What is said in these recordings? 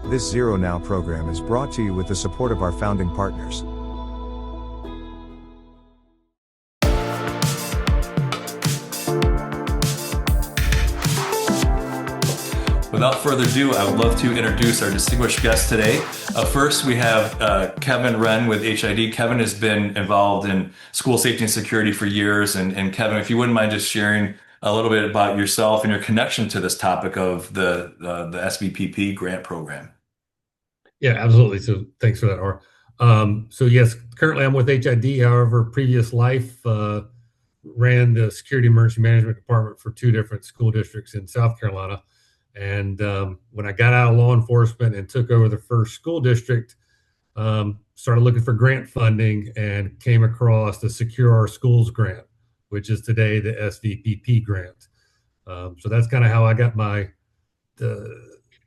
This ZeroNow program is brought to you with the support of our founding partners. Without further ado, I would love to introduce our distinguished guest today. First, we have Kevin Wren with HID. Kevin has been involved in school safety and security for years. And Kevin, if you wouldn't mind just sharing a little bit about yourself and your connection to this topic of the SVPP grant program. Yeah, absolutely. So thanks for that, R. So yes, currently I'm with HID. However, previous life ran the security emergency management department for two different school districts in South Carolina. And when I got out of law enforcement and took over the first school district, started looking for grant funding and came across the Secure Our Schools grant, which is today the SVPP grant. So that's kind of how I got my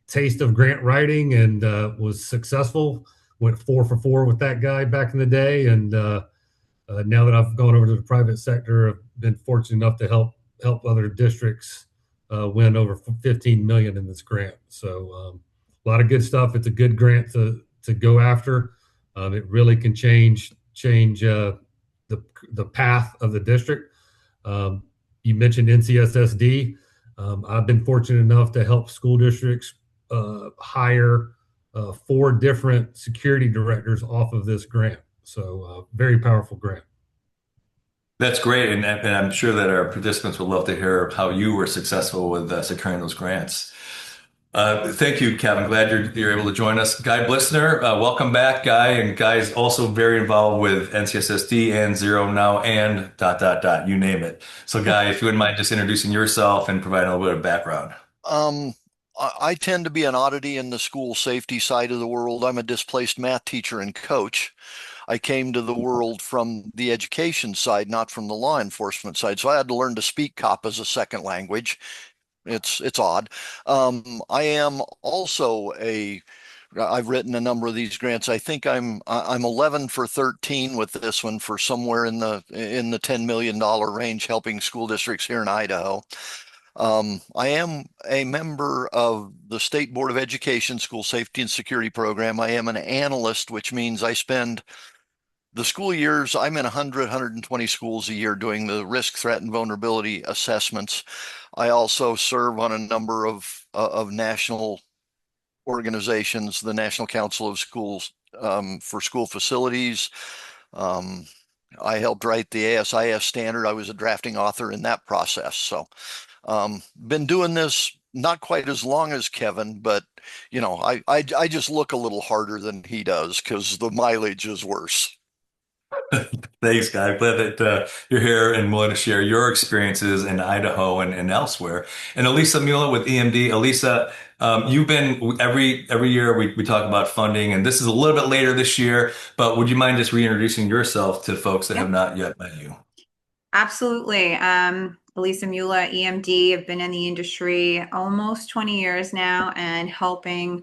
taste of grant writing and was successful. Went 4 for 4 with that guy back in the day. And now that I've gone over to the private sector, I've been fortunate enough to help other districts win over 15 million in this grant. So a lot of good stuff. It's a good grant to go after. It really can change the path of the district. You mentioned NCSSD. I've been fortunate enough to help school districts hire 4 different security directors off of this grant. So very powerful grant. That's great, and I'm sure that our participants would love to hear how you were successful with securing those grants. Thank you, Kevin. Glad you're able to join us. Guy Blissner, welcome back, Guy. And Guy is also very involved with NCSSD and ZeroNow and ... you name it. So, Guy, if you wouldn't mind just introducing yourself and providing a little bit of background. I tend to be an oddity in the school safety side of the world. I'm a displaced math teacher and coach. I came to the world from the education side, not from the law enforcement side. So I had to learn to speak cop as a second language. It's odd. I am also I've written a number of these grants. I think I'm 11 for 13 with this one for somewhere in the $10 million range, helping school districts here in Idaho. I am a member of the State Board of Education School Safety and Security Program. I am an analyst, which means I spend the school years, I'm in 120 schools a year doing the risk, threat, and vulnerability assessments. I also serve on a number of national organizations, the National Council of Schools for School Facilities. I helped write the ASIS standard. I was a drafting author in that process. So been doing this not quite as long as Kevin, but I just look a little harder than he does because the mileage is worse. Thanks, Guy. I'm glad that you're here and willing to share your experiences in Idaho and elsewhere. And Elisa Mula with EMD. Elisa, you've been every year we talk about funding, and this is a little bit later this year, but would you mind just reintroducing yourself to folks that have not yet met you? Absolutely. Elisa Mula, EMD. I've been in the industry almost 20 years now and helping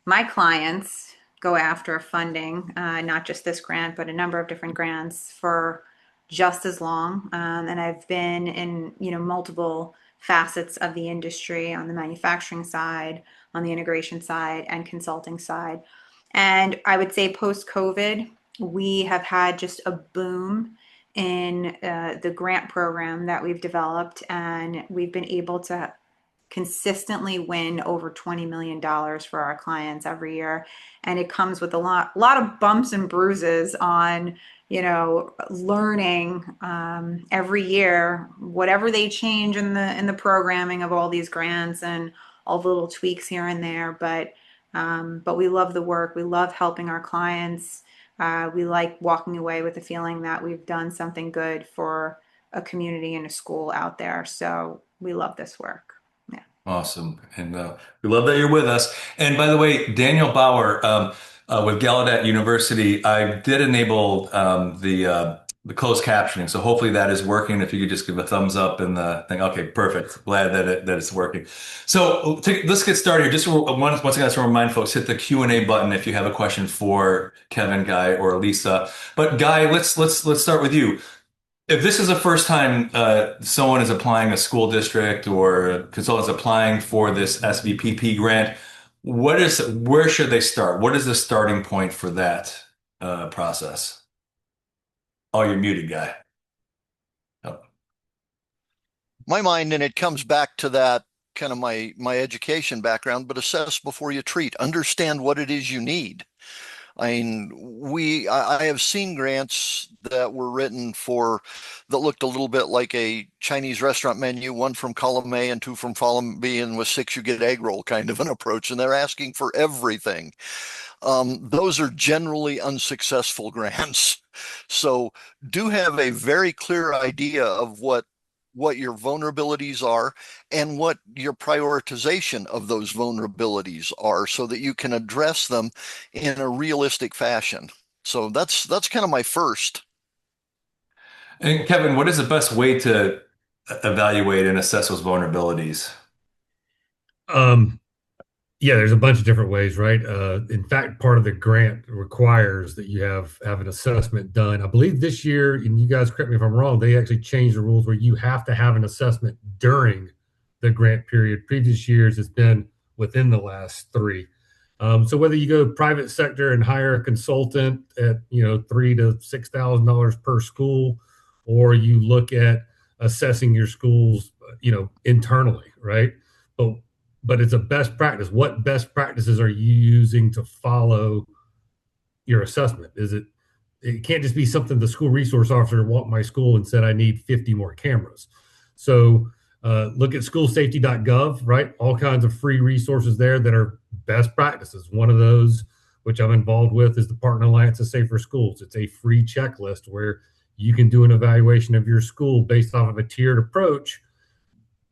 my clients go after funding, not just this grant, but a number of different grants for just as long. And I've been in, multiple facets of the industry on the manufacturing side, on the integration side, and consulting side. And I would say post-COVID, we have had just a boom in the grant program that we've developed, and we've been able to consistently win over $20 million for our clients every year. And it comes with a lot of bumps and bruises on, learning every year, whatever they change in the programming of all these grants and all the little tweaks here and there. But we love the work. We love helping our clients. We like walking away with the feeling that we've done something good for a community and a school out there. So we love this work. Awesome. And we love that you're with us. And by the way, Daniel Bauer with Gallaudet University, I did enable the closed captioning. So hopefully that is working. If you could just give a thumbs up in the thing. Okay, perfect. Glad that it's working. So let's get started. Just once again, I just want to remind folks, hit the Q&A button if you have a question for Kevin, Guy, or Lisa. But Guy, let's start with you. If this is the first time someone is applying a school district or consultants applying for this SVPP grant, where should they start? What is the starting point for that process? Oh, you're muted, guy. Oh. My mind, and it comes back to that kind of my education background, but assess before you treat. Understand what it is you need. I mean, I have seen grants that were written for that looked a little bit like a Chinese restaurant menu, one from column A and two from column B, and with six you get egg roll kind of an approach, and they're asking for everything. Those are generally unsuccessful grants. So do have a very clear idea of what your vulnerabilities are and what your prioritization of those vulnerabilities are so that you can address them in a realistic fashion. So that's kind of my first. And Kevin, what is the best way to evaluate and assess those vulnerabilities? Um, Yeah, there's a bunch of different ways, right? In fact, part of the grant requires that you have an assessment done. I believe this year, and you guys correct me if I'm wrong, they actually changed the rules where you have to have an assessment during the grant period. Previous years, it's been within the last three. So whether you go private sector and hire a consultant at $3,000 to $6,000 per school, or you look at assessing your schools, internally, right? But but it's a best practice. What best practices are you using to follow your assessment? It can't just be something the school resource officer walked my school and said, I need 50 more cameras. So look at schoolsafety.gov, right? All kinds of free resources there that are best practices. One of those, which I'm involved with, is the Partner Alliance of Safer Schools. It's a free checklist where you can do an evaluation of your school based off of a tiered approach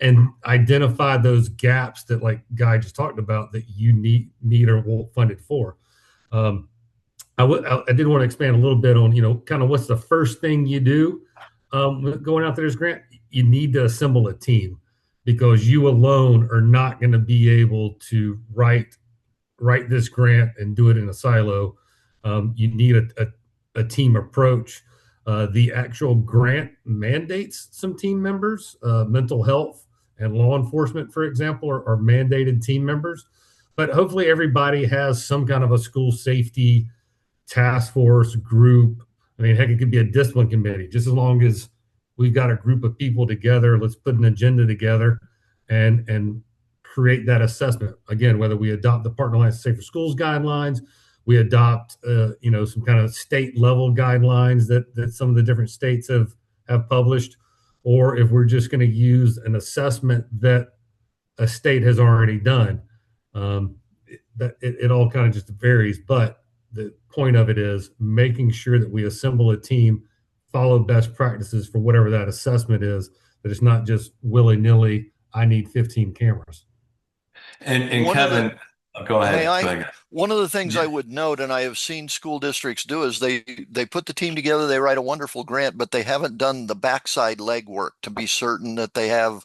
and identify those gaps that, like Guy just talked about, that you need or won't fund it for. I did want to expand a little bit on, kind of what's the first thing you do going out there as grant. You need to assemble a team, because you alone are not going to be able to write this grant and do it in a silo. You need a team approach. The actual grant mandates some team members. Mental health and law enforcement, for example, are mandated team members. But hopefully everybody has some kind of a school safety task force group. I mean, heck, it could be a discipline committee, just as long as we've got a group of people together. Let's put an agenda together and create that assessment. Again, whether we adopt the Partner Alliance Safer Schools guidelines, we adopt some kind of state level guidelines that some of the different states have published, or if we're just going to use an assessment that a state has already done. It all kind of just varies, but the point of it is making sure that we assemble a team, follow best practices for whatever that assessment is, that it's not just willy-nilly, I need 15 cameras. And One of the Kevin, go ahead. May Go I? ahead. One of the things Yeah. I would note, and I have seen school districts do, is they put the team together, they write a wonderful grant, but they haven't done the backside legwork to be certain that they have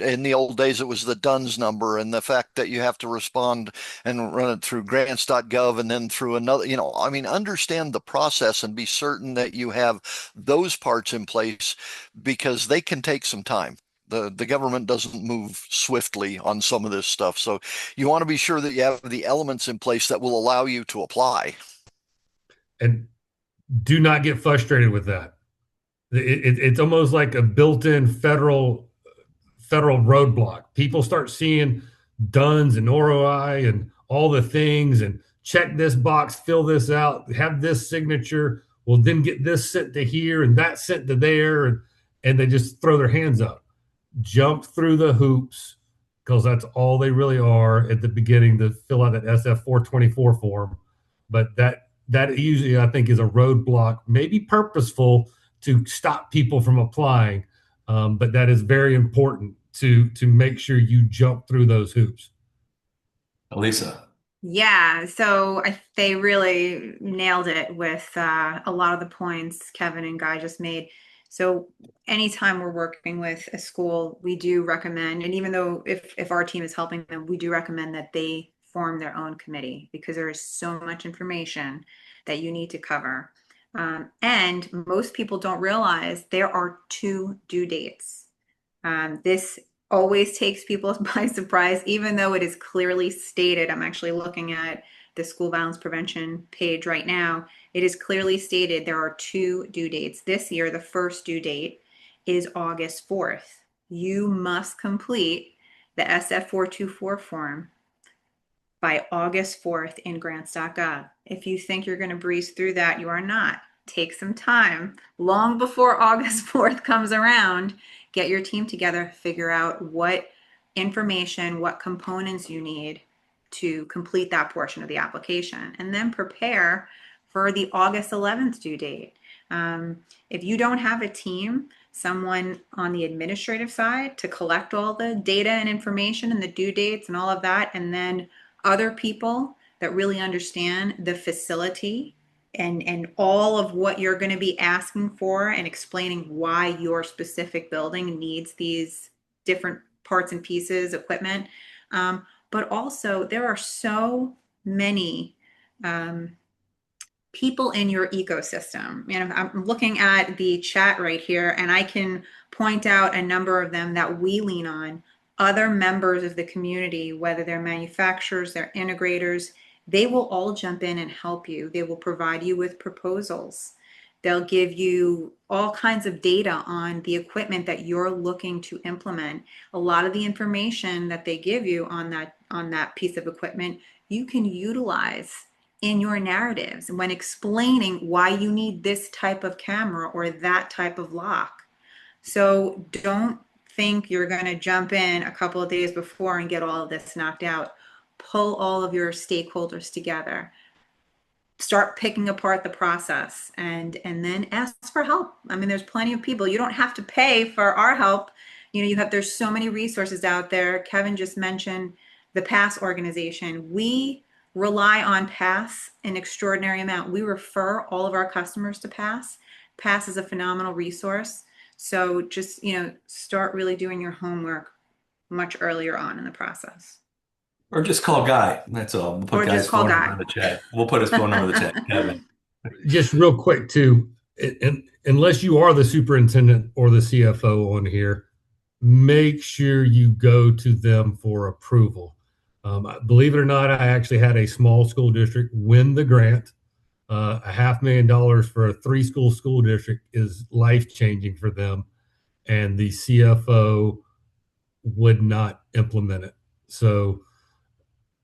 in the old days it was the DUNS number, and the fact that you have to respond and run it through grants.gov and then through another, I mean, understand the process and be certain that you have those parts in place, because they can take some time. The government doesn't move swiftly on some of this stuff. So you want to be sure that you have the elements in place that will allow you to apply. And do not get frustrated with that. It's almost like a built-in federal roadblock. People start seeing DUNS and ROI and all the things, and check this box, fill this out, have this signature. We'll then get this sent to here and that sent to there, and they just throw their hands up. Jump through the hoops, because that's all they really are at the beginning, to fill out that SF 424 form. But that usually, I think, is a roadblock, maybe purposeful, to stop people from applying. But that is very important to make sure you jump through those hoops. Lisa. Yeah, so they really nailed it with a lot of the points Kevin and Guy just made. So anytime we're working with a school, we do recommend, and even though if our team is helping them, we do recommend that they form their own committee, because there is so much information that you need to cover. And most people don't realize there are 2 due dates. This always takes people by surprise, even though it is clearly stated. I'm actually looking at the school violence prevention page right now. It is clearly stated there are 2 due dates. This year, the first due date is August 4th. You must complete the SF424 form by August 4th in grants.gov. If you think you're going to breeze through that, you are not. Take some time. Long before August 4th comes around, get your team together, figure out what information, what components you need to complete that portion of the application, and then prepare for the August 11th due date. If you don't have a team, someone on the administrative side to collect all the data and information and the due dates and all of that, and then other people that really understand the facility and all of what you're going to be asking for and explaining why your specific building needs these different parts and pieces, equipment. But also, there are so many people in your ecosystem. And I'm looking at the chat right here, and I can point out a number of them that we lean on. Other members of the community, whether they're manufacturers, they're integrators, they will all jump in and help you. They will provide you with proposals. They'll give you all kinds of data on the equipment that you're looking to implement. A lot of the information that they give you on that piece of equipment, you can utilize in your narratives when explaining why you need this type of camera or that type of lock. So don't think you're going to jump in a couple of days before and get all of this knocked out. Pull all of your stakeholders together. Start picking apart the process and then ask for help. I mean, there's plenty of people. You don't have to pay for our help. There's so many resources out there. Kevin just mentioned the PASS organization. We rely on PASS an extraordinary amount. We refer all of our customers to PASS. PASS is a phenomenal resource. So just, start really doing your homework much earlier on in the process. Or just call Guy. That's all. We'll put Guy's phone number in the chat. We'll put his phone number in the chat, Kevin. Just real quick too, unless you are the superintendent or the CFO on here, make sure you go to them for approval. Believe it or not, I actually had a small school district win the grant. $500,000 for a 3-school district is life-changing for them, and the CFO would not implement it. So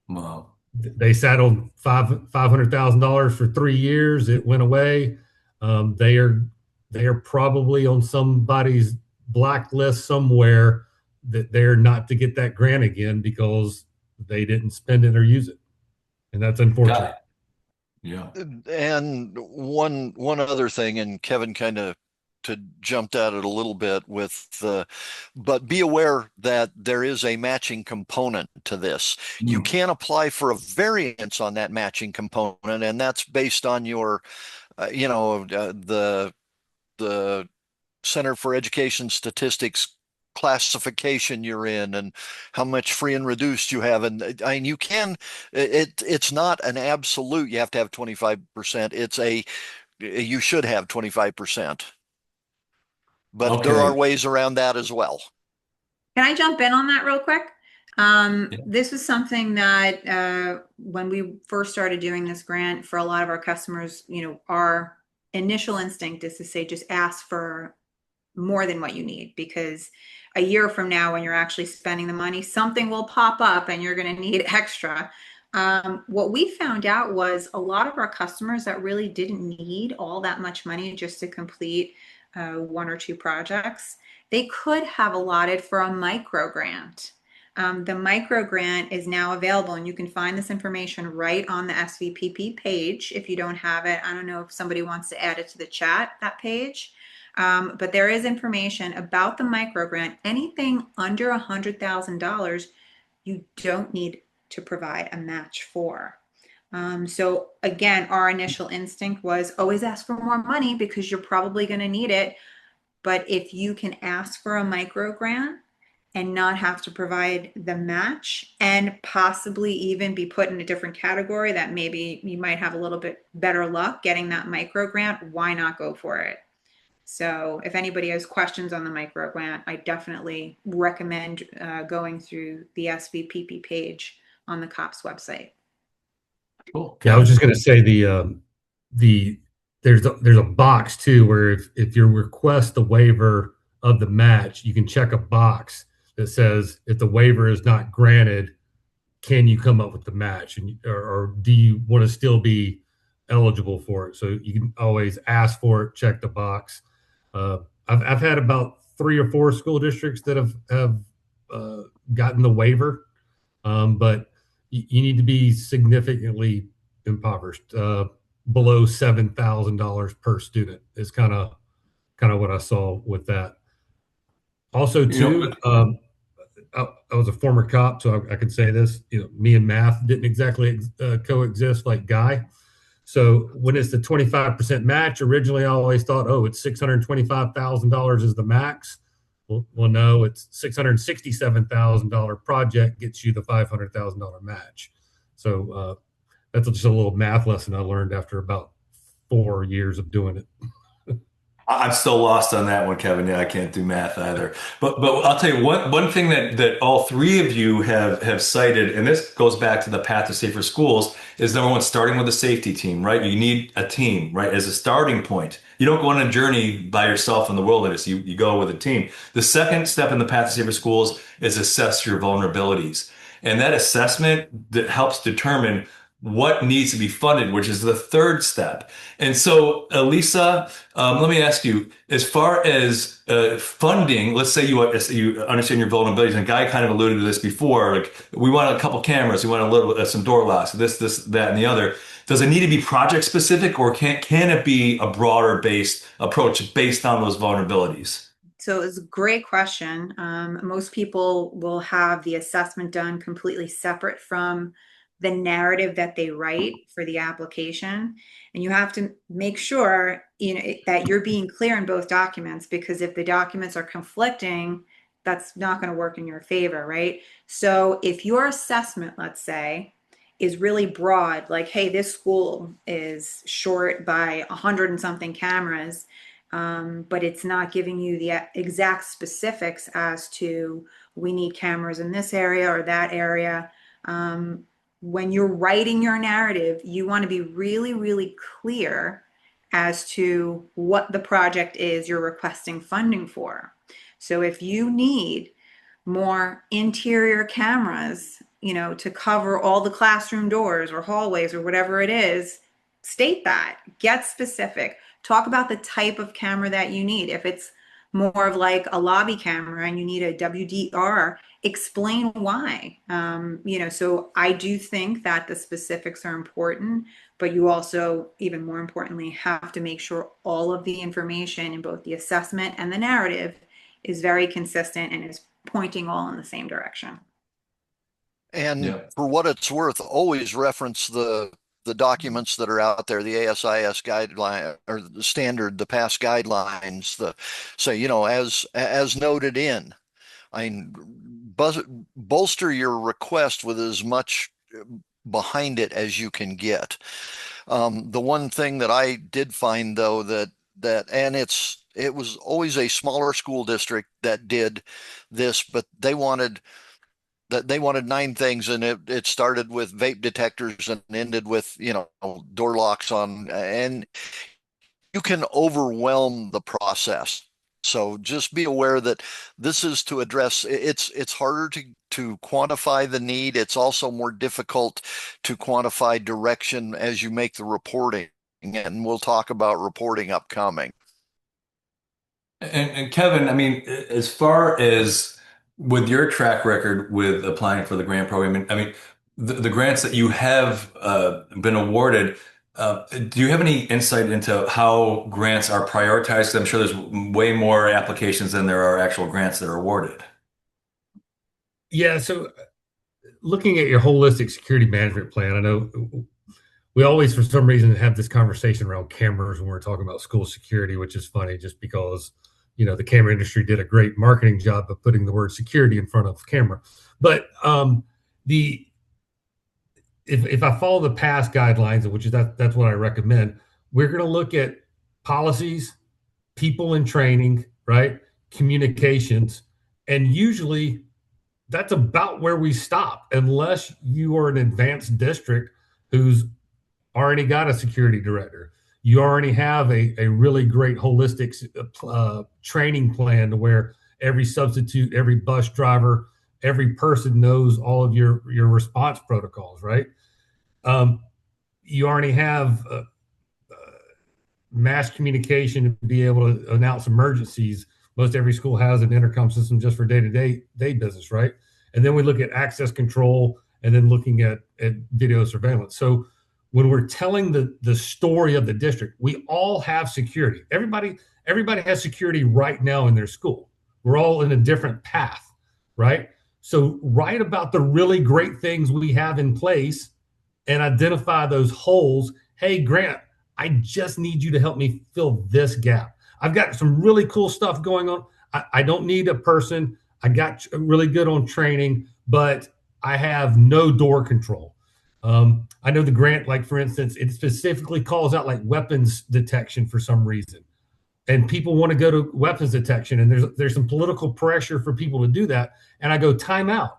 wow. They sat on $500,000 for 3 years. It went away. They are probably on somebody's blacklist somewhere that they're not to get that grant again because they didn't spend it or use it, and that's unfortunate. Yeah. And one other thing, and Kevin kind of jumped at it a little bit but be aware that there is a matching component to this. You can apply for a variance on that matching component, and that's based on your, the Center for Education Statistics classification you're in and how much free and reduced you have. And you can, it's not an absolute, you have to have 25%. You should have 25%. But there are ways around that as well. Can I jump in on that real quick? This is something that when we first started doing this grant for a lot of our customers, our initial instinct is to say, just ask for more than what you need, because a year from now, when you're actually spending the money, something will pop up and you're going to need extra. What we found out was a lot of our customers that really didn't need all that much money just to complete 1 or 2 projects, they could have allotted for a micro grant. The micro grant is now available, and you can find this information right on the SVPP page. If you don't have it, I don't know if somebody wants to add it to the chat, that page. But there is information about the micro grant. Anything under $100,000, you don't need to provide a match for. So again, our initial instinct was always ask for more money because you're probably going to need it. But if you can ask for a micro grant and not have to provide the match, and possibly even be put in a different category that maybe you might have a little bit better luck getting that micro grant, why not go for it? So if anybody has questions on the micro grant, I definitely recommend going through the SVPP page on the COPS website. Cool. Yeah, I was just going to say the there's a box too where if you request the waiver of the match, you can check a box that says if the waiver is not granted, can you come up with the match, and or do you want to still be eligible for it? So you can always ask for it, check the box. Uh, I've had about 3 or 4 school districts that have gotten the waiver, but you need to be significantly impoverished, below $7,000 per student is kind of what I saw with that. Also, too, I was a former cop, so I can say this. Me and math didn't exactly coexist like Guy. So when it's the 25% match, originally I always thought, oh, it's $625,000 is the max. Well, no, it's $667,000 project gets you the $500,000 match. So that's just a little math lesson I learned after about 4 years of doing it. I'm still lost on that one, Kevin. Yeah, I can't do math either. But I'll tell you one thing that all three of you have cited, and this goes back to the path to safer schools, is number one, starting with a safety team, right? You need a team, right, as a starting point. You don't go on a journey by yourself in the wilderness. You go with a team. The second step in the path to safer schools is assess your vulnerabilities. And that assessment that helps determine what needs to be funded, which is the third step. And so, Lisa, let me ask you, as far as funding, let's say you understand your vulnerabilities, and Guy kind of alluded to this before, like we want a couple cameras, we want a little some door locks, this, that, and the other. Does it need to be project specific, or can it be a broader based approach based on those vulnerabilities? So it's a great question. Most people will have the assessment done completely separate from the narrative that they write for the application. And you have to make sure, that you're being clear in both documents, because if the documents are conflicting, that's not going to work in your favor, right? So if your assessment, let's say, is really broad, like, hey, this school is short by 100 and something cameras, but it's not giving you the exact specifics as to we need cameras in this area or that area. When you're writing your narrative, you want to be really, really clear as to what the project is you're requesting funding for. So if you need more interior cameras, to cover all the classroom doors or hallways or whatever it is, state that, get specific, talk about the type of camera that you need. If it's more of like a lobby camera and you need a WDR, explain why. So I do think that the specifics are important, but you also, even more importantly, have to make sure all of the information in both the assessment and the narrative is very consistent and is pointing all in the same direction. And for what it's worth, always reference the documents that are out there, the ASIS guideline or the standard, the past guidelines, as noted in. I mean, bolster your request with as much behind it as you can get. The one thing that I did find, though, and it was always a smaller school district that did this, but they wanted 9 things, and it started with vape detectors and ended with door locks on, and you can overwhelm the process. So just be aware that this is to address, it's harder to quantify the need. It's also more difficult to quantify direction as you make the reporting, and we'll talk about reporting upcoming. And Kevin, I mean, as far as with your track record with applying for the grant program, I mean, the grants that you have been awarded, do you have any insight into how grants are prioritized? 'Cause I'm sure there's way more applications than there are actual grants that are awarded. Yeah, so looking at your holistic security management plan, I know we always, for some reason, have this conversation around cameras when we're talking about school security, which is funny just because the camera industry did a great marketing job of putting the word security in front of camera. But if I follow the past guidelines, which is that's what I recommend, we're going to look at policies, people in training, right? Communications. And usually that's about where we stop, unless you are an advanced district who's already got a security director. You already have a really great holistic training plan to where every substitute, every bus driver, every person knows all of your response protocols, right? You already have mass communication to be able to announce emergencies. Most every school has an intercom system just for day-to-day business, right? And then we look at access control, and then looking at video surveillance. So when we're telling the story of the district, we all have security. Everybody has security right now in their school. We're all in a different path, right? So write about the really great things we have in place and identify those holes. Hey, Grant, I just need you to help me fill this gap. I've got some really cool stuff going on. I don't need a person. I got really good on training, but I have no door control. I know the grant, like for instance, it specifically calls out like weapons detection for some reason. And people want to go to weapons detection, and there's some political pressure for people to do that. And I go, time out.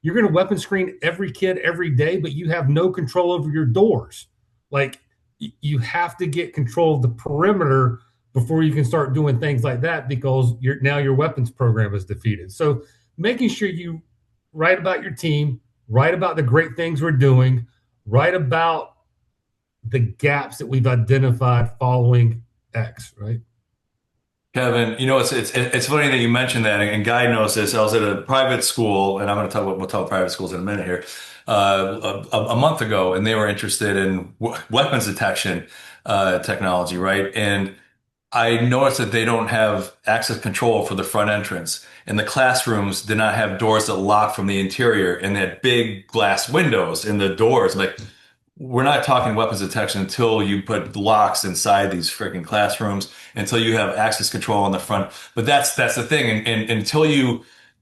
You're going to weapon screen every kid every day, but you have no control over your doors. Like, you have to get control of the perimeter before you can start doing things like that, because now your weapons program is defeated. So making sure you write about your team, write about the great things we're doing, write about the gaps that we've identified following X, right? Kevin, it's funny that you mentioned that, and Guy knows this. I was at a private school, and we'll talk about private schools in a minute here, a month ago, and they were interested in weapons detection technology, right? And I noticed that they don't have access control for the front entrance, and the classrooms did not have doors that lock from the interior, and they had big glass windows in the doors. Like, we're not talking weapons detection until you put locks inside these freaking classrooms, until you have access control on the front. But that's the thing. And until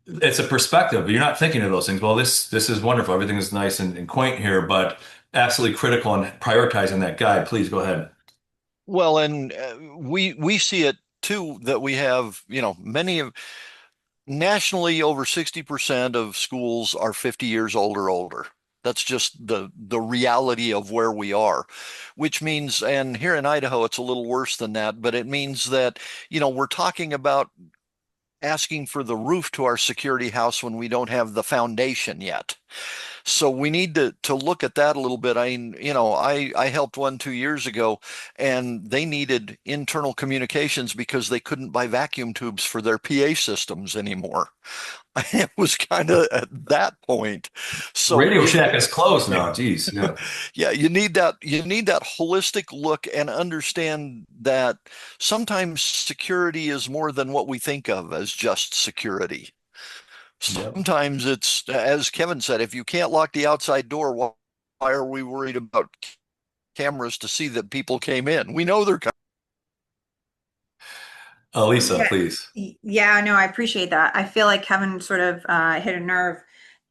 it's a perspective. You're not thinking of those things. Well, this is wonderful. Everything is nice and quaint here, but absolutely critical in prioritizing that guide. Please go ahead. Well, and we see it too, that we have, nationally over 60% of schools are 50 years old or older. That's just the reality of where we are, which means, and here in Idaho, it's a little worse than that, but it means that, we're talking about asking for the roof to our security house when we don't have the foundation yet. So we need to look at that a little bit. I helped one 2 years ago, and they needed internal communications because they couldn't buy vacuum tubes for their PA systems anymore. It was kind of at that point. So Radio Shack is closed now. Geez. Yeah. Yeah, you need that holistic look, and understand that sometimes security is more than what we think of as just security. Yep. Sometimes it's, as Kevin said, if you can't lock the outside door, why are we worried about cameras to see that people came in? We know they're coming. Lisa, Yeah. please. Yeah, no, I appreciate that. I feel like Kevin sort of hit a nerve.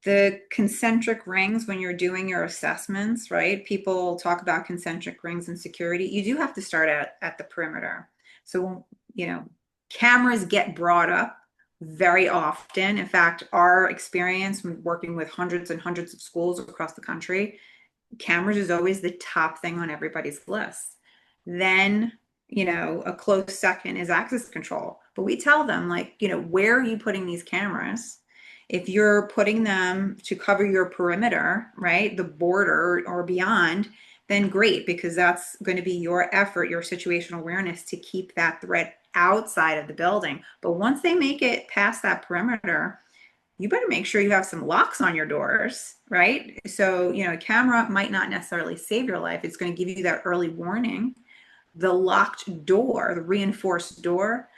The concentric rings, when you're doing your assessments, right? People talk about concentric rings and security. You do have to start at the perimeter. So, cameras get brought up very often. In fact, our experience when working with hundreds and hundreds of schools across the country, cameras is always the top thing on everybody's list. Then, a close second is access control. But we tell them, like, where are you putting these cameras? If you're putting them to cover your perimeter, right, the border or beyond, then great, because that's going to be your effort, your situational awareness to keep that threat outside of the building. But once they make it past that perimeter, you better make sure you have some locks on your doors, right? So, a camera might not necessarily save your life. It's going to give you that early warning. The locked door, the reinforced door,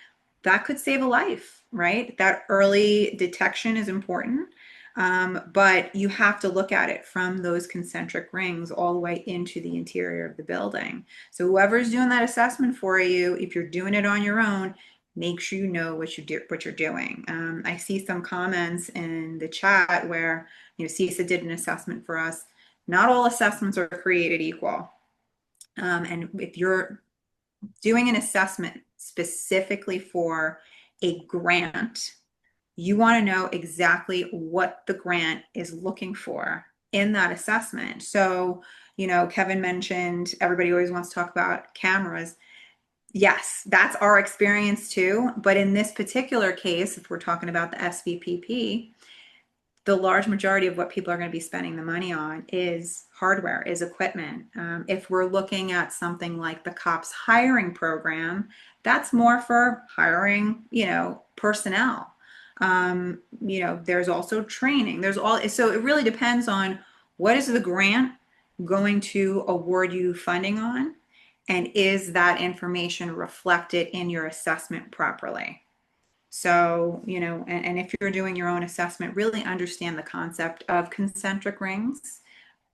that could save a life, right? That early detection is important. But you have to look at it from those concentric rings all the way into the interior of the building. So whoever's doing that assessment for you, if you're doing it on your own, make sure you know what you're doing. I see some comments in the chat where, CISA did an assessment for us. Not all assessments are created equal. And if you're doing an assessment specifically for a grant, you want to know exactly what the grant is looking for in that assessment. So, Kevin mentioned everybody always wants to talk about cameras. Yes, that's our experience too. But in this particular case, if we're talking about the SVPP, the large majority of what people are going to be spending the money on is hardware, is equipment. If we're looking at something like the COPS hiring program, that's more for hiring, personnel. There's also training. So it really depends on what is the grant going to award you funding on, and is that information reflected in your assessment properly? So, and if you're doing your own assessment, really understand the concept of concentric rings,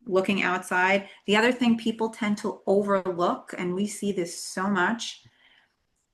looking outside. The other thing people tend to overlook, and we see this so much,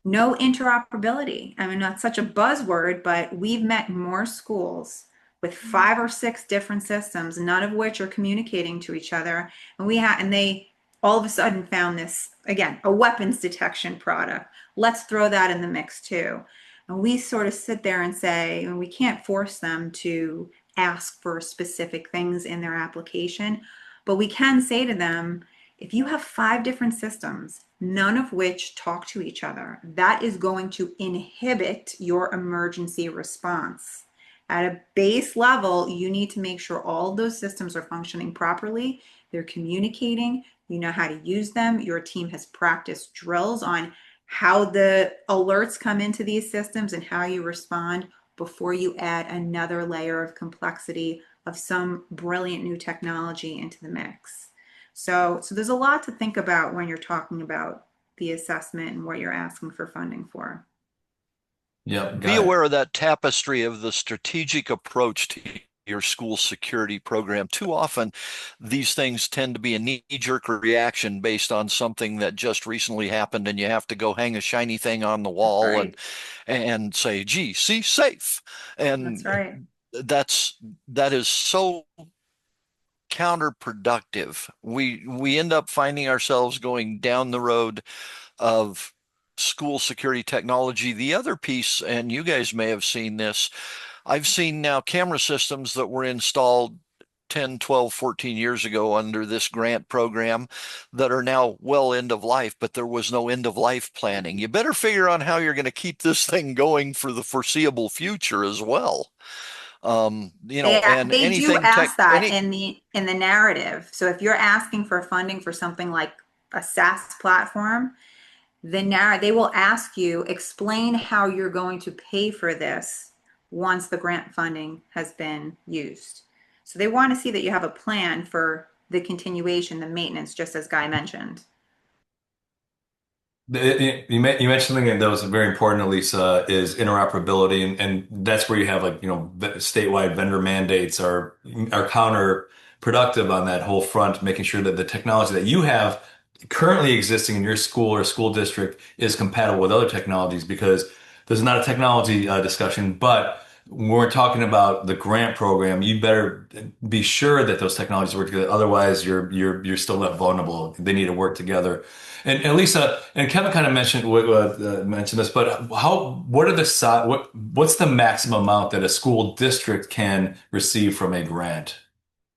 no interoperability. I mean, not such a buzzword, but we've met more schools with 5 or 6 different systems, none of which are communicating to each other. And they all of a sudden found this, again, a weapons detection product. Let's throw that in the mix too. And we sort of sit there and say, and we can't force them to ask for specific things in their application, but we can say to them, if you have 5 different systems, none of which talk to each other, that is going to inhibit your emergency response. At a base level, you need to make sure all of those systems are functioning properly. They're communicating. You know how to use them. Your team has practiced drills on how the alerts come into these systems and how you respond before you add another layer of complexity of some brilliant new technology into the mix. So there's a lot to think about when you're talking about the assessment and what you're asking for funding for. Yep. Be aware of that tapestry of the strategic approach to your school security program. Too often, these things tend to be a knee-jerk reaction based on something that just recently happened, and you have to go hang a shiny thing on the wall Right. and say, "Gee, see, safe." And That's right. that is so counterproductive. We end up finding ourselves going down the road of school security technology. The other piece, and you guys may have seen this, I've seen now camera systems that were installed 10, 12, 14 years ago under this grant program that are now well end of life, but there was no end of life planning. You better figure out how you're going to keep this thing going for the foreseeable future as well. And They do anything ask that in the narrative. So if you're asking for funding for something like a SaaS platform, they will ask you, explain how you're going to pay for this once the grant funding has been used. So they want to see that you have a plan for the continuation, the maintenance, just as Guy mentioned. You mentioned something that was very important, Elisa, is interoperability, and that's where you have statewide vendor mandates are counterproductive on that whole front, making sure that the technology that you have currently existing in your school or school district is compatible with other technologies, because there's not a technology discussion, but when we're talking about the grant program, you better be sure that those technologies work together. Otherwise, you're still left vulnerable. They need to work together. And Lisa and Kevin kind of mentioned this, but what's the maximum amount that a school district can receive from a grant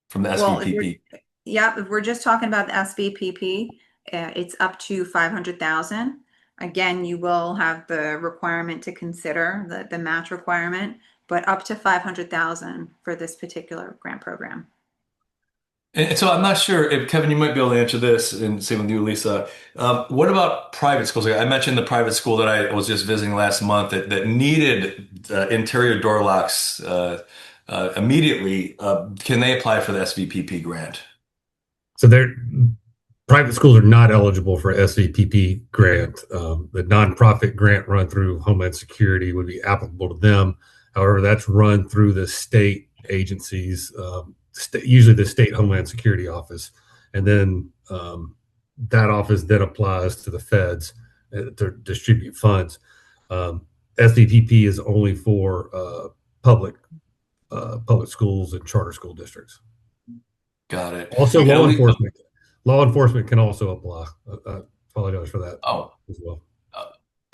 from the SVPP? If we're just talking about the SVPP, it's up to 500,000. Again, you will have the requirement to consider the match requirement, but up to 500,000 for this particular grant program. And so I'm not sure if Kevin, you might be able to answer this, and same with you, Lisa. What about private schools? I mentioned the private school that I was just visiting last month that needed interior door locks immediately. Can they apply for the SVPP grant? So private schools are not eligible for SVPP grant. The nonprofit grant run through Homeland Security would be applicable to them. However, that's run through the state agencies, usually the state Homeland Security office, and then that office then applies to the feds to distribute funds. SVPP is only for public schools and charter school districts. Got it. Also, law enforcement can also apply. I apologize for that. Oh, as well.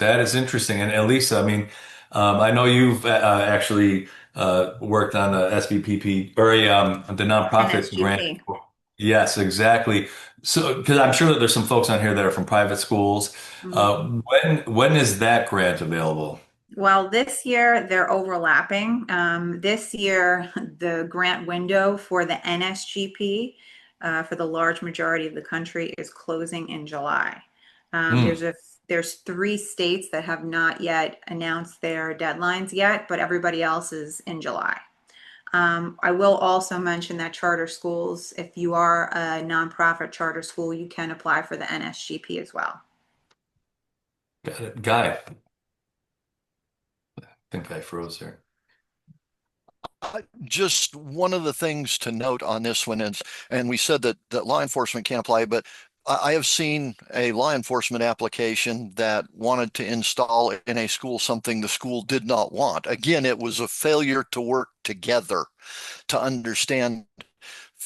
That is interesting. And Elisa, I mean, I know you've actually worked on the SVPP or the nonprofit grant. NSGP. Yes, exactly. So, because I'm sure that there's some folks on here that are from private schools. When is that grant available? Well, this year they're overlapping. This year, the grant window for the NSGP for the large majority of the country is closing in July. Hmm. There's 3 states that have not yet announced their deadlines yet, but everybody else is in July. I will also mention that charter schools, if you are a nonprofit charter school, you can apply for the NSGP as well. Got it. Guy, I think I froze here. Just one of the things to note on this one is, and we said that law enforcement can't apply, but I have seen a law enforcement application that wanted to install in a school something the school did not want. Again, it was a failure to work together to understand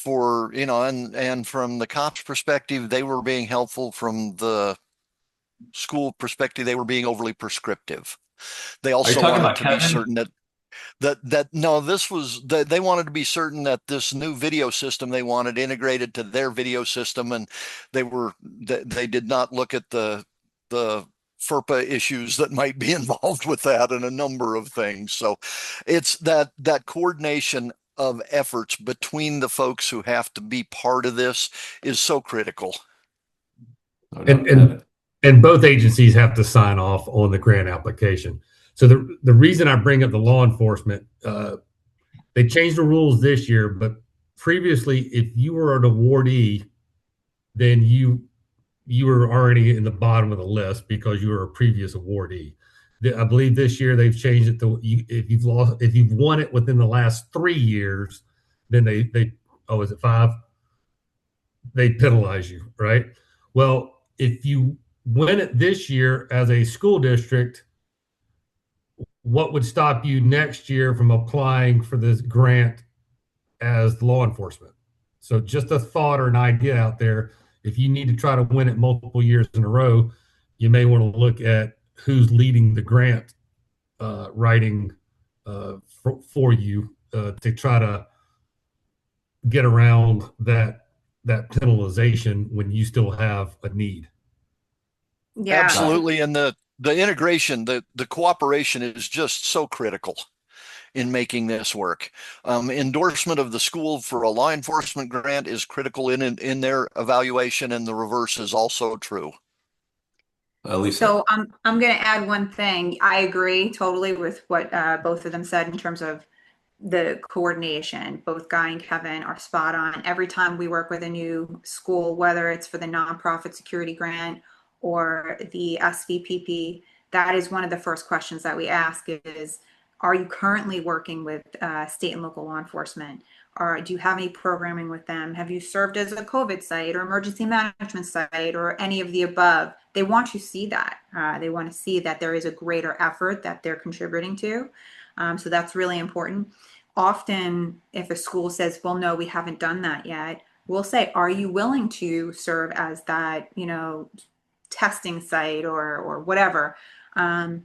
and from the cops' perspective, they were being helpful. From the school perspective, they were being overly prescriptive. They Are you also talking wanted about to be Kevin? certain that no, this was that they wanted to be certain that this new video system they wanted integrated to their video system, and they did not look at the FERPA issues that might be involved with that and a number of things. So it's that coordination of efforts between the folks who have to be part of this is so critical. No And doubt about and it. and both agencies have to sign off on the grant application. So the reason I bring up the law enforcement, they changed the rules this year, but previously, if you were an awardee, then you were already in the bottom of the list because you were a previous awardee. I believe this year they've changed it to if you've won it within the last 3 years, then they oh, is it 5? They penalize you, right? Well, if you win it this year as a school district, what would stop you next year from applying for this grant as law enforcement? So just a thought or an idea out there. If you need to try to win it multiple years in a row, you may want to look at who's leading the grant writing for you to try to get around that penalization when you still have a need. Yeah. Absolutely. And the integration, the cooperation is just so critical in making this work. Endorsement of the school for a law enforcement grant is critical in their evaluation, and the reverse is also true. Lisa. So I'm going to add one thing. I agree totally with what both of them said in terms of the coordination. Both Guy and Kevin are spot on. Every time we work with a new school, whether it's for the nonprofit security grant or the SVPP, that is one of the first questions that we ask is, are you currently working with state and local law enforcement? Or do you have any programming with them? Have you served as a COVID site or emergency management site or any of the above? They want to see that. They want to see that there is a greater effort that they're contributing to. So that's really important. Often, if a school says, well, no, we haven't done that yet, we'll say, are you willing to serve as that, testing site or whatever?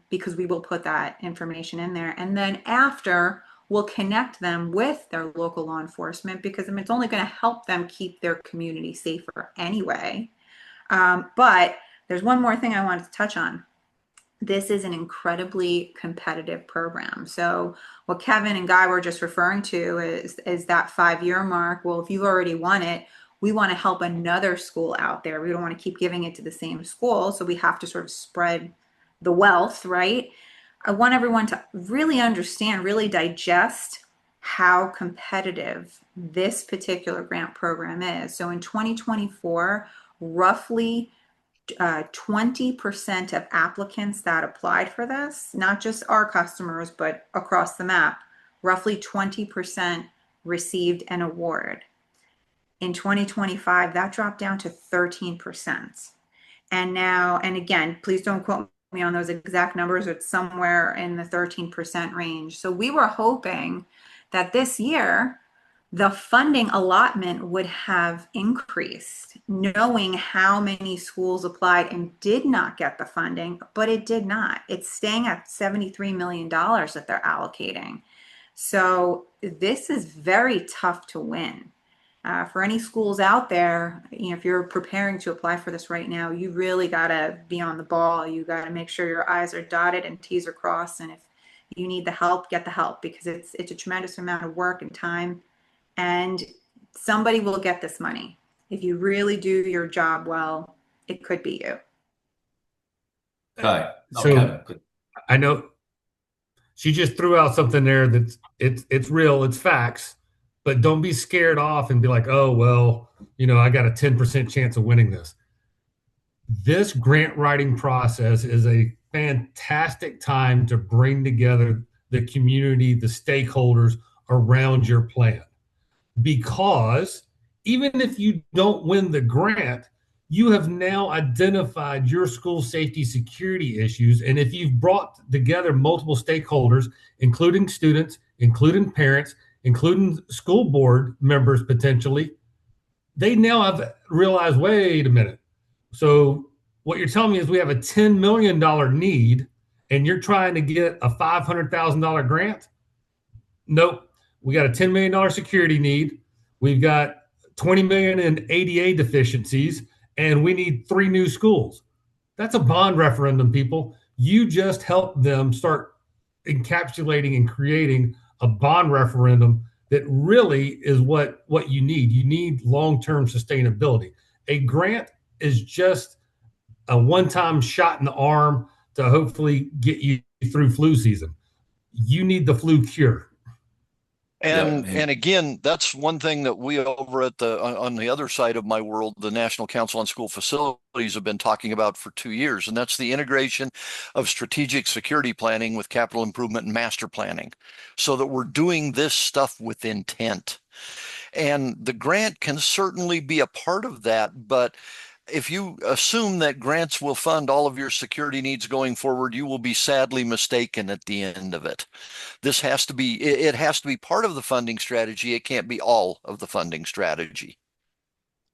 Because we will put that information in there. And then after, we'll connect them with their local law enforcement because it's only going to help them keep their community safer anyway. But there's one more thing I wanted to touch on. This is an incredibly competitive program. So what Kevin and Guy were just referring to is that 5-year mark. Well, if you've already won it, we want to help another school out there. We don't want to keep giving it to the same school. So we have to sort of spread the wealth, right? I want everyone to really understand, really digest how competitive this particular grant program is. So in 2024, roughly 20% of applicants that applied for this, not just our customers, but across the map, roughly 20% received an award. In 2025, that dropped down to 13%. And again, please don't quote me on those exact numbers, it's somewhere in the 13% range. So we were hoping that this year the funding allotment would have increased, knowing how many schools applied and did not get the funding, but it did not. It's staying at $73 million that they're allocating. So this is very tough to win. For any schools out there, if you're preparing to apply for this right now, you really got to be on the ball. You got to make sure your I's are dotted and T's are crossed. And if you need the help, get the help, because it's a tremendous amount of work and time. And somebody will get this money. If you really do your job well, it could be you. Hi. So Kevin. I know she just threw out something there that's it's real, it's facts, but don't be scared off and be like, oh, well, I got a 10% chance of winning this. This grant writing process is a fantastic time to bring together the community, the stakeholders around your plan. Because even if you don't win the grant, you have now identified your school safety security issues. And if you've brought together multiple stakeholders, including students, including parents, including school board members potentially, they now have realized, wait a minute. So what you're telling me is we have a $10 million need and you're trying to get a $500,000 grant? Nope. We got a $10 million security need. We've got 20 million in ADA deficiencies, and we need 3 new schools. That's a bond referendum, people. You just helped them start encapsulating and creating a bond referendum that really is what you need. You need long-term sustainability. A grant is just a one-time shot in the arm to hopefully get you through flu season. You need the flu cure. And again, that's one thing that we over at on the other side of my world, the National Council on School Facilities, have been talking about for 2 years, and that's the integration of strategic security planning with capital improvement and master planning, so that we're doing this stuff with intent. And the grant can certainly be a part of that, but if you assume that grants will fund all of your security needs going forward, you will be sadly mistaken at the end of it. This has to be, it has to be part of the funding strategy. It can't be all of the funding strategy.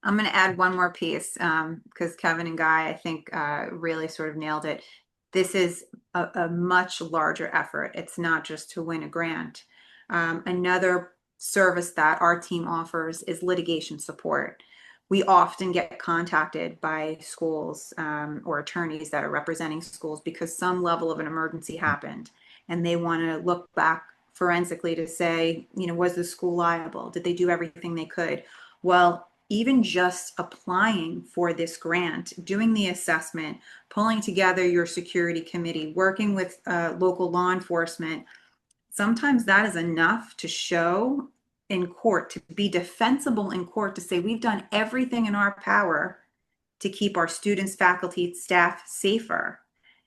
I'm going to add one more piece because Kevin and Guy, I think, really sort of nailed it. This is a much larger effort. It's not just to win a grant. Another service that our team offers is litigation support. We often get contacted by schools or attorneys that are representing schools because some level of an emergency happened and they want to look back forensically to say, was the school liable? Did they do everything they could? Well, even just applying for this grant, doing the assessment, pulling together your security committee, working with local law enforcement, sometimes that is enough to show in court, to be defensible in court, to say we've done everything in our power to keep our students, faculty, staff safer,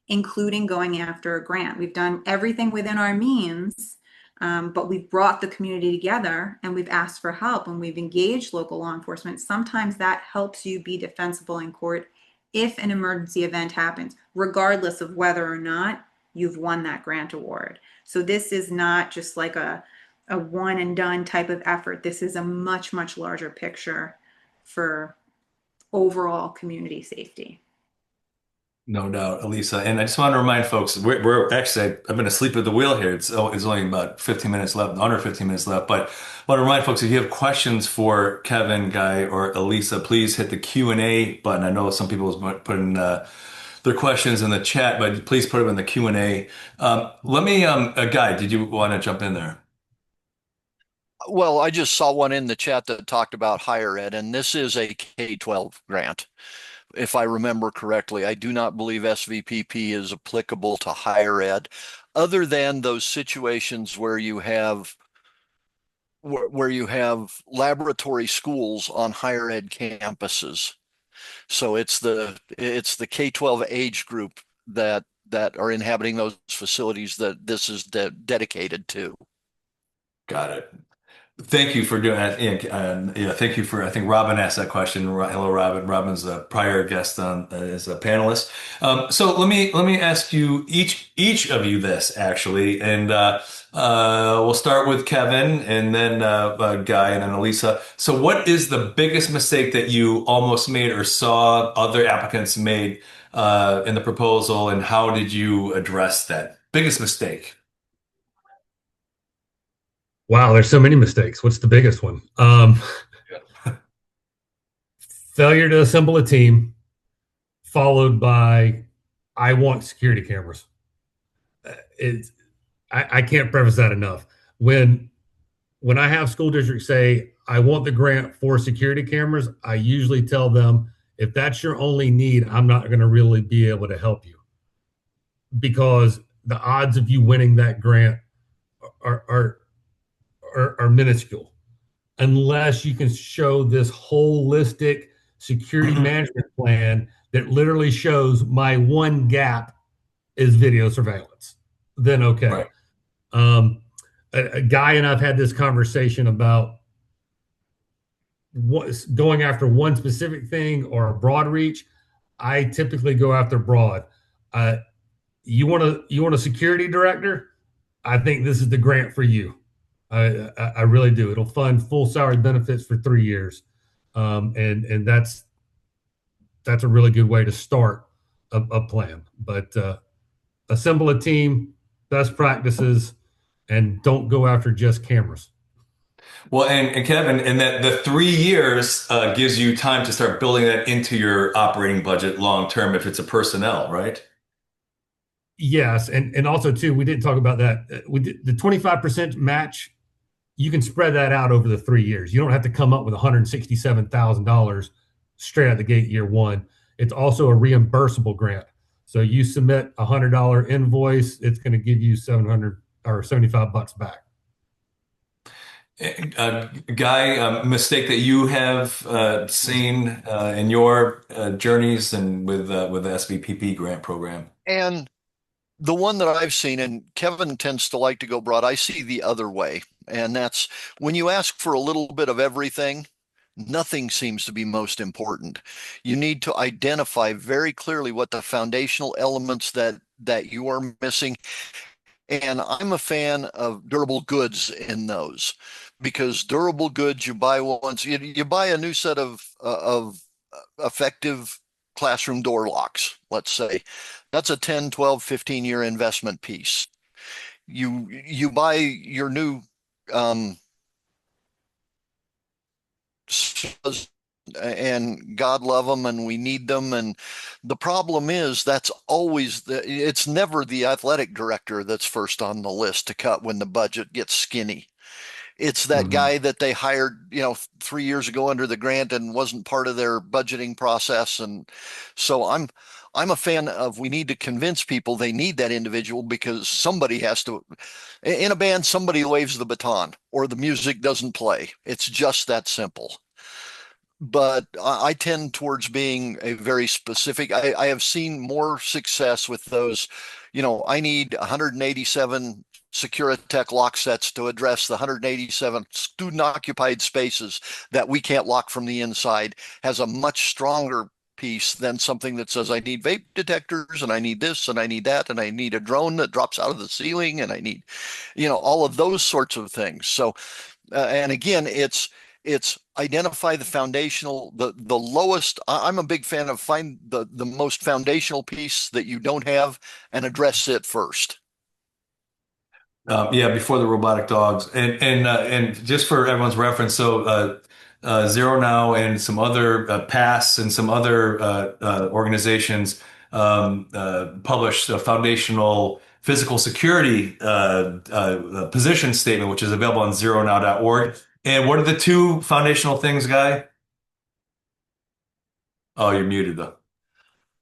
including going after a grant. We've done everything within our means, but we've brought the community together and we've asked for help and we've engaged local law enforcement. Sometimes that helps you be defensible in court if an emergency event happens, regardless of whether or not you've won that grant award. So this is not just like a one and done type of effort. This is a much, much larger picture for overall community safety. No doubt, Elisa. And I just want to remind folks, we're actually, I've been asleep at the wheel here. It's only about 15 minutes left, under 15 minutes left. But I want to remind folks, if you have questions for Kevin, Guy, or Elisa, please hit the Q&A button. I know some people have put in their questions in the chat, but please put them in the Q&A. Let me, Guy, did you want to jump in there? Well, I just saw one in the chat that talked about higher ed, and this is a K-12 grant. If I remember correctly, I do not believe SVPP is applicable to higher ed, other than those situations where you have laboratory schools on higher ed campuses. So it's the K-12 age group that are inhabiting those facilities that this is dedicated to. Got it. Thank you for doing that. And yeah, thank you for, I think Robin asked that question. Hello, Robin. Robin's a prior guest on as a panelist. So let me ask you each of you this actually, and we'll start with Kevin, and then Guy, and then Elisa. So, what is the biggest mistake that you almost made or saw other applicants made in the proposal, and how did you address that biggest mistake? Wow, there's so many mistakes. What's the biggest one? Failure to assemble a team, followed by I want security cameras. It's I can't preface that enough. When I have school districts say I want the grant for security cameras, I usually tell them if that's your only need, I'm not going to really be able to help you because the odds of you winning that grant are are minuscule unless you can show this holistic security management plan that literally shows my one gap is video surveillance. Then okay. Right. A guy and I've had this conversation about going after one specific thing or a broad reach. I typically go after broad. Uh, you want a security director? I think this is the grant for you. I really do. It'll fund full salary benefits for 3 years, and that's a really good way to start a plan. But assemble a team, best practices, and don't go after just cameras. Well, and Kevin, and that the 3 years gives you time to start building that into your operating budget long term if it's a personnel, right? Yes, and also too, we didn't talk about that. We did the 25% match. You can spread that out over the 3 years. You don't have to come up with $167,000 straight out the gate year one. It's also a reimbursable grant. So you submit a $100 invoice, it's going to give you 700 or 75 bucks back. Guy, mistake that you have seen in your journeys and with the SVPP grant program. And the one that I've seen, and Kevin tends to like to go broad, I see the other way. And that's when you ask for a little bit of everything, nothing seems to be most important. You need to identify very clearly what the foundational elements that you are missing. And I'm a fan of durable goods in those because durable goods you buy once, you buy a new set of effective classroom door locks, let's say. That's a 10, 12, 15-year investment piece. You buy your new and God love them and we need them. And the problem is it's never the athletic director that's first on the list to cut when the budget gets skinny. It's that guy that they hired, 3 years ago under the grant and wasn't part of their budgeting process. And so I'm a fan of we need to convince people they need that individual because somebody has to, in a band, somebody waves the baton or the music doesn't play. It's just that simple. But I tend towards being a very specific. I have seen more success with those. I need 187 Securitech lock sets to address the 187 student occupied spaces that we can't lock from the inside, has a much stronger piece than something that says I need vape detectors and I need this and I need that and I need a drone that drops out of the ceiling and I need, all of those sorts of things. So, and again, it's identify the foundational, the lowest. I'm a big fan of find the most foundational piece that you don't have and address it first. Yeah, before the robotic dogs, and just for everyone's reference, so ZeroNow and some other PASS and some other organizations published a foundational physical security position statement, which is available on zeronow.org. And what are the two foundational things, Guy? Oh, you're muted though.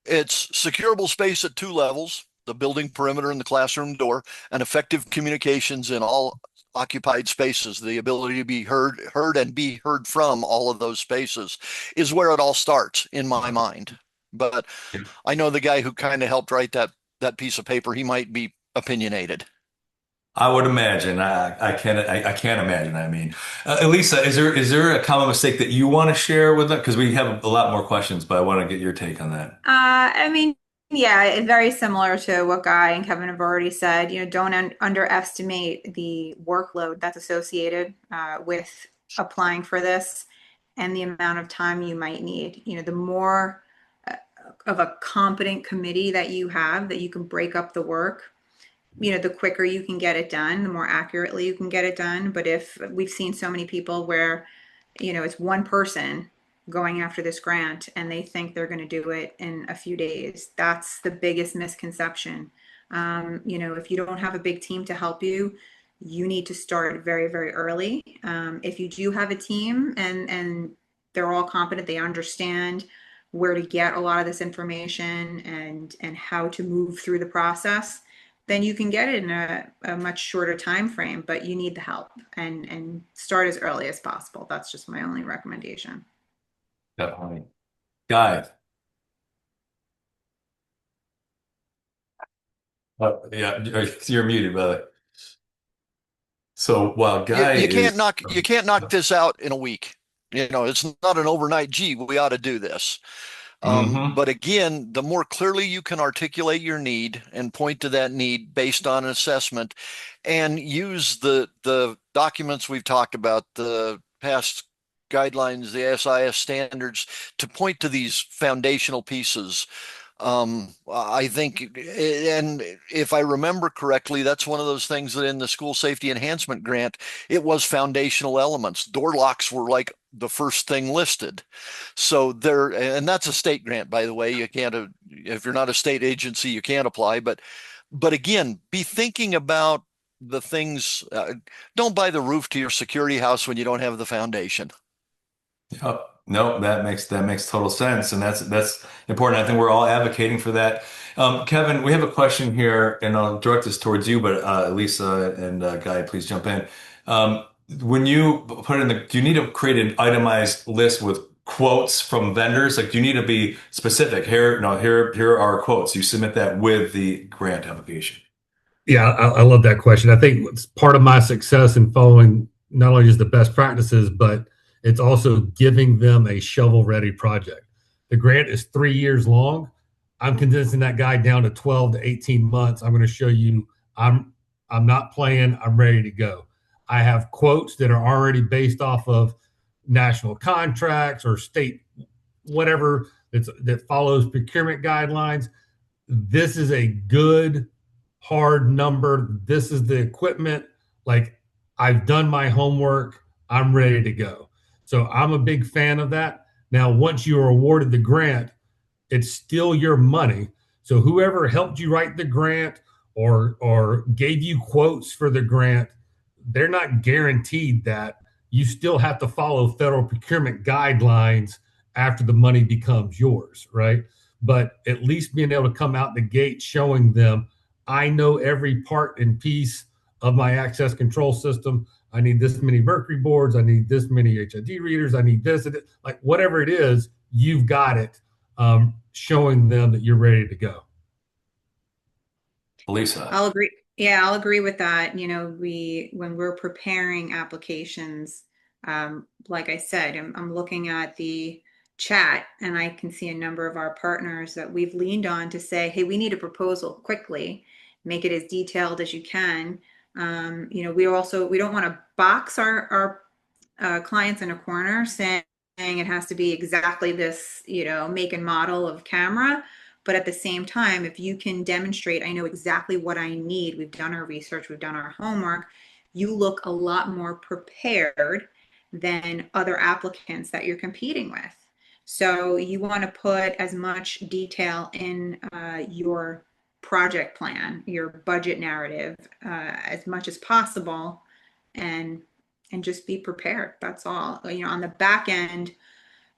It's securable space at 2 levels, the building perimeter and the classroom door, and effective communications in all occupied spaces. The ability to be heard and be heard from all of those spaces is where it all starts in my mind. But I know the guy who kind of helped write that piece of paper, he might be opinionated. I would imagine. I can't imagine. I mean, Elisa, is there a common mistake that you want to share with them? Because we have a lot more questions, but I want to get your take on that. I mean, yeah, very similar to what Guy and Kevin have already said. Don't underestimate the workload that's associated with applying for this and the amount of time you might need. The more uh, of a competent committee that you have, that you can break up the work, the quicker you can get it done, the more accurately you can get it done. But if we've seen so many people where, it's one person going after this grant and they think they're going to do it in a few days, that's the biggest misconception. If you don't have a big team to help you, you need to start very, very early. If you do have a team and they're all competent, they understand where to get a lot of this information and how to move through the process, then you can get it in a much shorter time frame, but you need the help and start as early as possible. That's just my only recommendation. Definitely. Guy. Yeah, you're muted, brother. So while Guy You is, can't knock this out in a week. It's not an overnight, gee, we ought to do this. Mhm. But again, the more clearly you can articulate your need and point to that need based on an assessment and use the documents we've talked about, the past guidelines, the SIS standards, to point to these foundational pieces. I think, and if I remember correctly, that's one of those things that in the school safety enhancement grant, it was foundational elements. Door locks were like the first thing listed. So there, and that's a state grant, by the way. You can't, if you're not a state agency, you can't apply. But again, be thinking about the things. Don't buy the roof to your security house when you don't have the foundation. Yep. No, that makes total sense, and that's important. I think we're all advocating for that. Kevin, we have a question here, and I'll direct this towards you, but Lisa and Guy, please jump in. When you put in do you need to create an itemized list with quotes from vendors? Like, do you need to be specific? Here, no, here are our quotes. You submit that with the grant application. Yeah, I love that question. I think it's part of my success in following not only just the best practices, but it's also giving them a shovel-ready project. The grant is 3 years long. I'm condensing that guide down to 12 to 18 months. I'm going to show you I'm not playing. I'm ready to go. I have quotes that are already based off of national contracts or state whatever that follows procurement guidelines. This is a good hard number. This is the equipment. Like, I've done my homework. I'm ready to go. So I'm a big fan of that. Now, once you are awarded the grant, it's still your money. So whoever helped you write the grant or gave you quotes for the grant, they're not guaranteed that. You still have to follow federal procurement guidelines after the money becomes yours, right? But at least being able to come out the gate showing them, I know every part and piece of my access control system. I need this many Mercury boards. I need this many HID readers. I need this, like whatever it is, you've got it. Showing them that you're ready to go. Lisa. I'll agree. Yeah, I'll agree with that. When we're preparing applications, like I said, I'm looking at the chat and I can see a number of our partners that we've leaned on to say, hey, we need a proposal quickly, make it as detailed as you can. We don't want to box our clients in a corner saying it has to be exactly this, make and model of camera. But at the same time, if you can demonstrate, I know exactly what I need, we've done our research, we've done our homework, you look a lot more prepared than other applicants that you're competing with. So you want to put as much detail in your project plan, your budget narrative, as much as possible, and just be prepared. That's all. On the back end,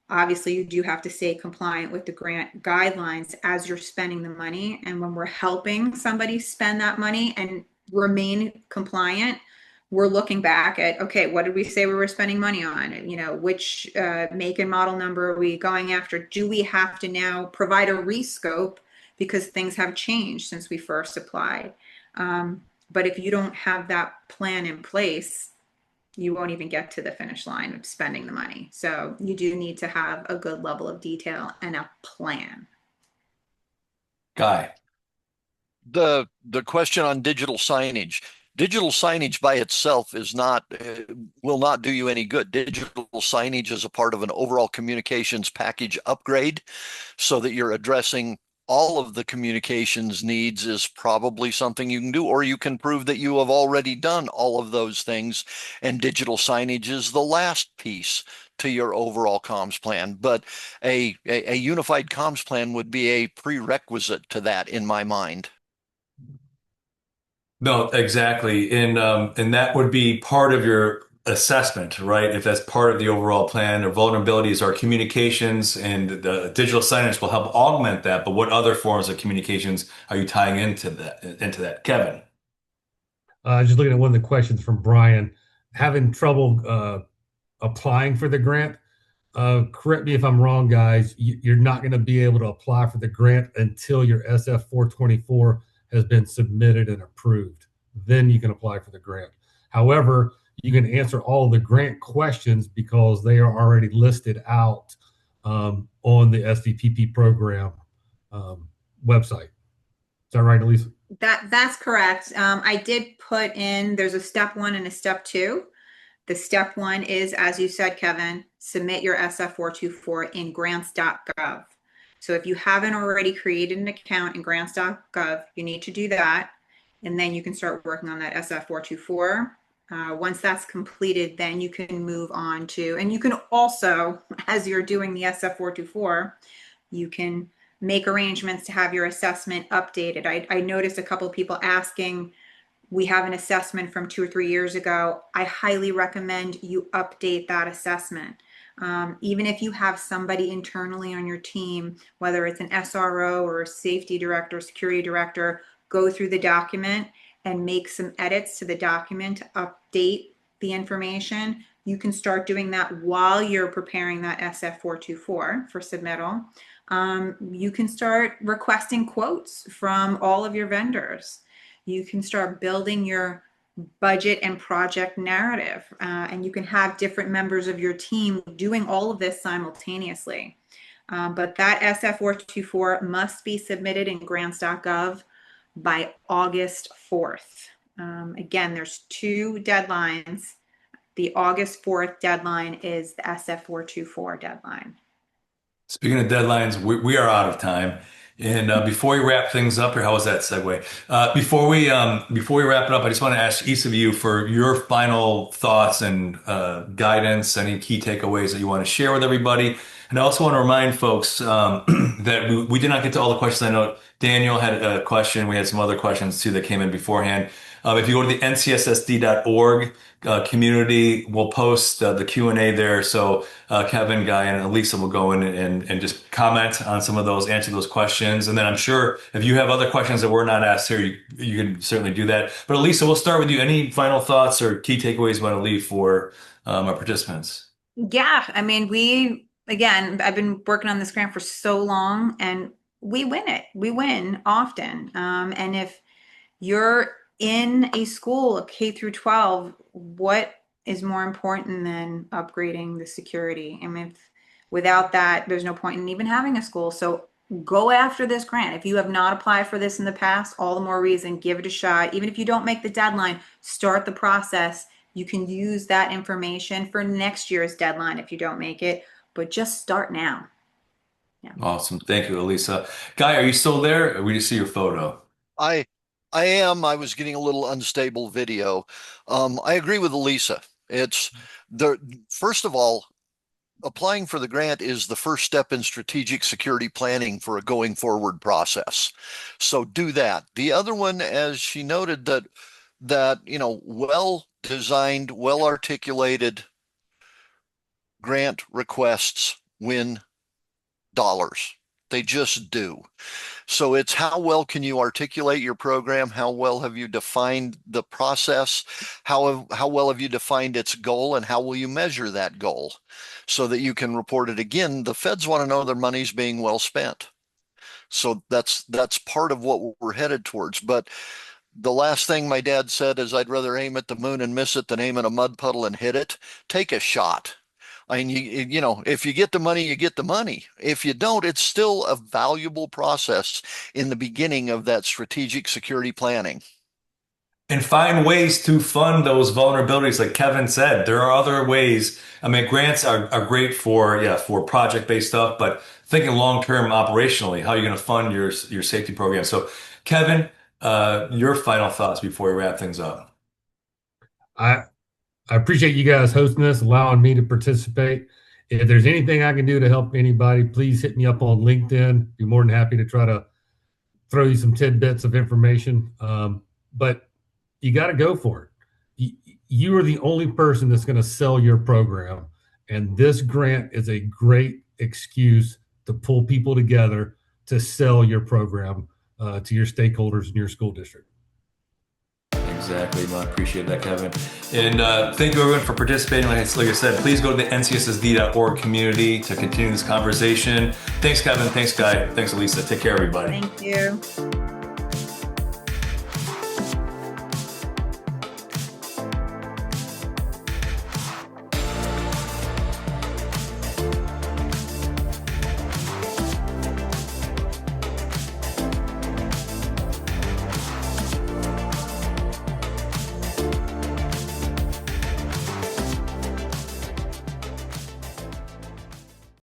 obviously you do have to stay compliant with the grant guidelines as you're spending the money. And when we're helping somebody spend that money and remain compliant, we're looking back at, okay, what did we say we were spending money on? Which make and model number are we going after? Do we have to now provide a rescope because things have changed since we first applied? But if you don't have that plan in place, you won't even get to the finish line of spending the money. So you do need to have a good level of detail and a plan. Guy. The question on digital signage. Digital signage by itself is not will not do you any good. Digital signage is a part of an overall communications package upgrade, so that you're addressing all of the communications needs is probably something you can do, or you can prove that you have already done all of those things, and digital signage is the last piece to your overall comms plan. But a unified comms plan would be a prerequisite to that in my mind. No, exactly. And that would be part of your assessment, right? If that's part of the overall plan, or vulnerabilities are communications, and the digital signage will help augment that. But what other forms of communications are you tying into that, Kevin? Just looking at one of the questions from Brian, having trouble applying for the grant. Correct me if I'm wrong, guys. You're not going to be able to apply for the grant until your SF 424 has been submitted and approved. Then you can apply for the grant. However, you can answer all of the grant questions because they are already listed out on the SVPP program website. Is that right, Elisa? That's correct. I did put in, there's a step 1 and a step 2. The step 1 is, as you said, Kevin, submit your SF424 in grants.gov. So if you haven't already created an account in grants.gov, you need to do that. And then you can start working on that SF424. Once that's completed, then you can move on to, and you can also, as you're doing the SF424, you can make arrangements to have your assessment updated. I noticed a couple of people asking, we have an assessment from 2 or 3 years ago. I highly recommend you update that assessment. Even if you have somebody internally on your team, whether it's an SRO or a safety director, security director, go through the document and make some edits to the document to update the information. You can start doing that while you're preparing that SF424 for submittal. You can start requesting quotes from all of your vendors. You can start building your budget and project narrative, and you can have different members of your team doing all of this simultaneously. But that SF424 must be submitted in grants.gov by August 4th. Again, there's 2 deadlines. The August 4th deadline is the SF424 deadline. Speaking of deadlines, we are out of time. And before we wrap things up here, how was that segue? Before we wrap it up, I just want to ask each of you for your final thoughts and guidance, any key takeaways that you want to share with everybody. And I also want to remind folks that we did not get to all the questions. I know Daniel had a question. We had some other questions too that came in beforehand. If you go to the ncssd.org community, we'll post the Q&A there. So Kevin, Guy, and Elisa will go in and just comment on some of those, answer those questions. And then I'm sure if you have other questions that were not asked here, you can certainly do that. But Elisa, we'll start with you. Any final thoughts or key takeaways you want to leave for our participants? Yeah, I mean, I've been working on this grant for so long, and we win it. We win often. And if you're in a school, a K through 12, what is more important than upgrading the security? I mean, without that, there's no point in even having a school. So go after this grant. If you have not applied for this in the past, all the more reason, give it a shot. Even if you don't make the deadline, start the process. You can use that information for next year's deadline if you don't make it, but just start now. Yeah. Awesome. Thank you, Elisa. Guy, are you still there? We just see your photo. I am. I was getting a little unstable video. I agree with Elisa. It's first of all, applying for the grant is the first step in strategic security planning for a going forward process. So do that. The other one, as she noted, that well-designed, well-articulated grant requests win dollars. They just do. So it's how well can you articulate your program? How well have you defined the process? How well have you defined its goal, and how will you measure that goal so that you can report it again? The feds want to know their money's being well spent. So that's part of what we're headed towards. But The last thing my dad said is, I'd rather aim at the moon and miss it than aim at a mud puddle and hit it. Take a shot. I mean, you know, if you get the money, you get the money. If you don't, it's still a valuable process in the beginning of that strategic security planning. And find ways to fund those vulnerabilities. Like Kevin said, there are other ways. I mean, grants are great for project-based stuff, but thinking long-term operationally, how you're going to fund your safety program. So Kevin, your final thoughts before we wrap things up. I appreciate you guys hosting this, allowing me to participate. If there's anything I can do to help anybody, please hit me up on LinkedIn. Be more than happy to try to throw you some tidbits of information. But you got to go for it. You are the only person that's going to sell your program. And this grant is a great excuse to pull people together to sell your program to your stakeholders in your school district. Exactly. No, I appreciate that, Kevin. And thank you everyone for participating. Like I said, please go to the ncsSD.org community to continue this conversation. Thanks, Kevin. Thanks, Guy. Thanks, Elisa. Take care, everybody. Thank you.